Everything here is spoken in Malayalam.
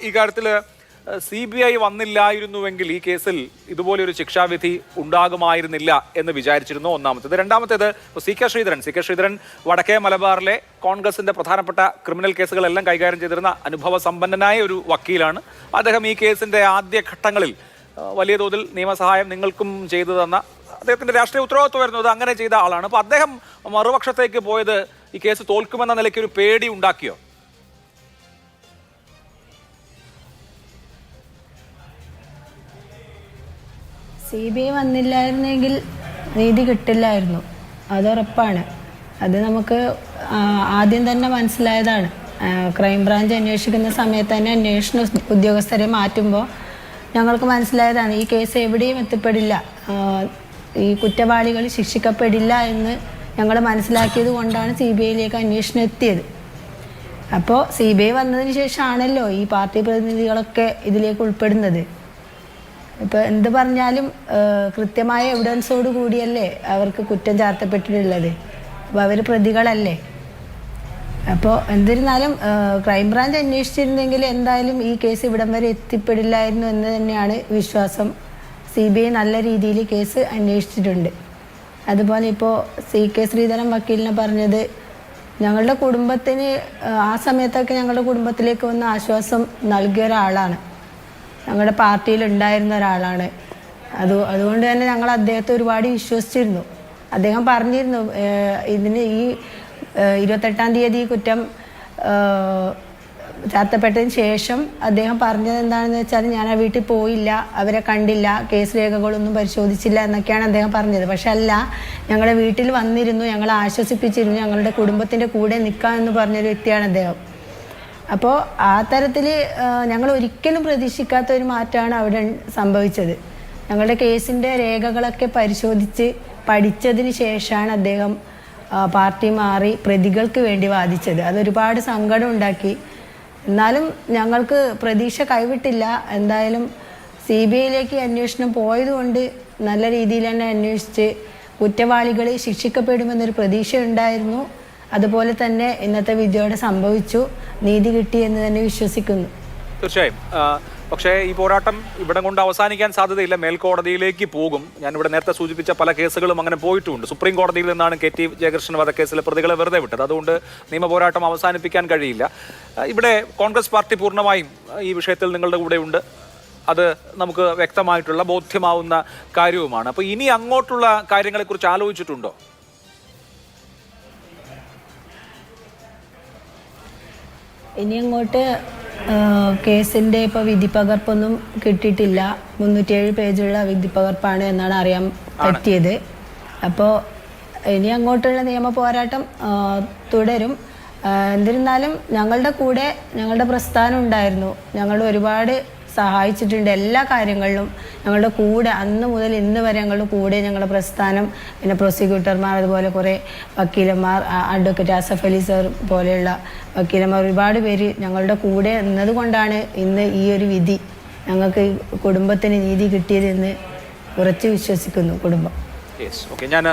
ഈ കാര്യത്തിൽ CBI വന്നില്ലായിരുന്നുവെങ്കിൽ ഈ കേസിൽ ഇതുപോലൊരു ശിക്ഷാവിധി ഉണ്ടാകുമായിരുന്നില്ല എന്ന് വിചാരിച്ചിരുന്നു. ഒന്നാമത്തേത്. രണ്ടാമത്തേത് CK ശ്രീധരൻ വടക്കേ മലബാറിലെ കോൺഗ്രസിന്റെ പ്രധാനപ്പെട്ട ക്രിമിനൽ കേസുകളെല്ലാം കൈകാര്യം ചെയ്തിരുന്ന അനുഭവ സമ്പന്നനായ ഒരു വക്കീലാണ്. അദ്ദേഹം ഈ കേസിന്റെ ആദ്യഘട്ടങ്ങളിൽ വലിയ തോതിൽ നിയമസഹായം നിങ്ങൾക്കും ചെയ്തു തന്ന അദ്ദേഹത്തിന്റെ രാഷ്ട്രീയ ഉത്തരവാദിത്വമായിരുന്നു. അത് അങ്ങനെ ചെയ്ത ആളാണ്. അപ്പോൾ അദ്ദേഹം മറുപക്ഷത്തേക്ക് പോയത് ഈ കേസ് തോൽക്കുമെന്ന നിലയ്ക്ക് ഒരു പേടി ഉണ്ടാക്കിയോ? CBI വന്നില്ലായിരുന്നെങ്കിൽ നീതി കിട്ടില്ലായിരുന്നു, അതുറപ്പാണ്. അത് നമുക്ക് ആദ്യം തന്നെ മനസ്സിലായതാണ്. ക്രൈംബ്രാഞ്ച് അന്വേഷിക്കുന്ന സമയത്ത് തന്നെ അന്വേഷണ ഉദ്യോഗസ്ഥരെ മാറ്റുമ്പോൾ ഞങ്ങൾക്ക് മനസ്സിലായതാണ് ഈ കേസ് എവിടെയും എത്തിപ്പെടില്ല, ഈ കുറ്റവാളികൾ ശിക്ഷിക്കപ്പെടില്ല എന്ന് ഞങ്ങൾ മനസ്സിലാക്കിയത് കൊണ്ടാണ് CBIയിലേക്ക് അന്വേഷണം എത്തിയത്. അപ്പോൾ CBI വന്നതിന് ശേഷമാണല്ലോ ഈ പാർട്ടി പ്രതിനിധികളൊക്കെ ഇതിലേക്ക് ഉൾപ്പെടുന്നത്. ഇപ്പോൾ എന്ത് പറഞ്ഞാലും കൃത്യമായ എവിഡൻസോട് കൂടിയല്ലേ അവർക്ക് കുറ്റം ചാർത്തപ്പെട്ടിട്ടുള്ളത്. അപ്പോൾ അവർ പ്രതികളല്ലേ. അപ്പോൾ എന്നിരുന്നാലും ക്രൈംബ്രാഞ്ച് അന്വേഷിച്ചിരുന്നെങ്കിൽ എന്തായാലും ഈ കേസ് ഇവിടം വരെ എത്തിപ്പെടില്ലായിരുന്നു എന്ന് തന്നെയാണ് വിശ്വാസം. CBI നല്ല രീതിയിൽ കേസ് അന്വേഷിച്ചിട്ടുണ്ട്. അതുപോലെ ഇപ്പോൾ CK ശ്രീധരൻ വക്കീലിനെ പറഞ്ഞത് ഞങ്ങളുടെ കുടുംബത്തിന് ആ സമയത്തൊക്കെ ഞങ്ങളുടെ കുടുംബത്തിലേക്ക് വന്ന ആശ്വാസം നൽകിയ ഒരാളാണ്, ഞങ്ങളുടെ പാർട്ടിയിൽ ഉണ്ടായിരുന്ന ഒരാളാണ്. അതുകൊണ്ട് തന്നെ ഞങ്ങൾ അദ്ദേഹത്തെ ഒരുപാട് വിശ്വസിച്ചിരുന്നു. അദ്ദേഹം പറഞ്ഞിരുന്നു ഇതിന് ഈ 28-ാം തീയതി കുറ്റം ചാർത്തപ്പെട്ടതിന് ശേഷം അദ്ദേഹം പറഞ്ഞത് എന്താണെന്ന് വെച്ചാൽ ഞാൻ ആ വീട്ടിൽ പോയില്ല, അവരെ കണ്ടില്ല, കേസ് രേഖകളൊന്നും പരിശോധിച്ചില്ല എന്നൊക്കെയാണ് അദ്ദേഹം പറഞ്ഞത്. പക്ഷെ അല്ല, ഞങ്ങളുടെ വീട്ടിൽ വന്നിരുന്നു, ഞങ്ങളെ ആശ്വസിപ്പിച്ചിരുന്നു, ഞങ്ങളുടെ കുടുംബത്തിൻ്റെ കൂടെ നിൽക്കാമെന്ന് പറഞ്ഞൊരു വ്യക്തിയാണ് അദ്ദേഹം. അപ്പോൾ ആ തരത്തിൽ ഞങ്ങൾ ഒരിക്കലും പ്രതീക്ഷിക്കാത്ത ഒരു മാറ്റമാണ് അവിടെ സംഭവിച്ചത്. ഞങ്ങളുടെ കേസിൻ്റെ രേഖകളൊക്കെ പരിശോധിച്ച് പഠിച്ചതിന് ശേഷമാണ് അദ്ദേഹം പാർട്ടി മാറി പ്രതികൾക്ക് വേണ്ടി വാദിച്ചത്. അതൊരുപാട് സങ്കടം ഉണ്ടാക്കി. എന്നാലും ഞങ്ങൾക്ക് പ്രതീക്ഷ കൈവിട്ടില്ല. എന്തായാലും CBIയിലേക്ക് അന്വേഷണം പോയതുകൊണ്ട് നല്ല രീതിയിൽ തന്നെ അന്വേഷിച്ച് കുറ്റവാളികൾ ശിക്ഷിക്കപ്പെടുമെന്നൊരു പ്രതീക്ഷ ഉണ്ടായിരുന്നു. അതുപോലെ തന്നെ ഇന്നത്തെ വിധിയോടെ സംഭവിച്ചു, നീതി കിട്ടി എന്ന് തന്നെ വിശ്വസിക്കുന്നു. തീർച്ചയായും. പക്ഷേ ഈ പോരാട്ടം ഇവിടെ കൊണ്ട് അവസാനിക്കാൻ സാധ്യതയില്ല, മേൽക്കോടതിയിലേക്ക് പോകും. ഞാനിവിടെ നേരത്തെ സൂചിപ്പിച്ച പല കേസുകളും അങ്ങനെ പോയിട്ടുമുണ്ട്. സുപ്രീം കോടതിയിൽ നിന്നാണ് KT ജയകൃഷ്ണൻ വധക്കേസിലെ പ്രതികളെ വെറുതെ വിട്ടത്. അതുകൊണ്ട് നിയമ പോരാട്ടം അവസാനിപ്പിക്കാൻ കഴിയില്ല. ഇവിടെ കോൺഗ്രസ് പാർട്ടി പൂർണ്ണമായും ഈ വിഷയത്തിൽ നിങ്ങളുടെ കൂടെ ഉണ്ട്. അത് നമുക്ക് വ്യക്തമായിട്ടുള്ള ബോധ്യമാവുന്ന കാര്യവുമാണ്. അപ്പോൾ ഇനി അങ്ങോട്ടുള്ള കാര്യങ്ങളെക്കുറിച്ച് ആലോചിച്ചിട്ടുണ്ടോ? ഇനി അങ്ങോട്ട് കേസിൻ്റെ ഇപ്പോൾ വിധിപ്പകർപ്പൊന്നും കിട്ടിയിട്ടില്ല. 307 പേജുള്ള വിധിപ്പകർപ്പാണ് എന്നാണ് അറിയാൻ പറ്റിയത്. അപ്പോൾ ഇനി അങ്ങോട്ടുള്ള നിയമ പോരാട്ടം തുടരും. എന്നിരുന്നാലും ഞങ്ങളുടെ കൂടെ ഞങ്ങളുടെ പ്രസ്ഥാനം ഉണ്ടായിരുന്നു. ഞങ്ങൾ ഒരുപാട് സഹായിച്ചിട്ടുണ്ട് എല്ലാ കാര്യങ്ങളിലും. ഞങ്ങളുടെ കൂടെ അന്ന് മുതൽ ഇന്ന് വരെ ഞങ്ങളുടെ കൂടെ ഞങ്ങളുടെ പ്രസ്ഥാനം, പിന്നെ പ്രോസിക്യൂട്ടർമാർ, അതുപോലെ കുറേ വക്കീലന്മാർ, അഡ്വക്കേറ്റ് ആസഫ് അലി സർ പോലെയുള്ള വക്കീലന്മാർ, ഒരുപാട് പേര് ഞങ്ങളുടെ കൂടെ എന്നതുകൊണ്ടാണ് ഇന്ന് ഈ ഒരു വിധി ഞങ്ങൾക്ക് കുടുംബത്തിന് നീതി കിട്ടിയതെന്ന് ഉറച്ചു വിശ്വസിക്കുന്നു കുടുംബം. ഞാൻ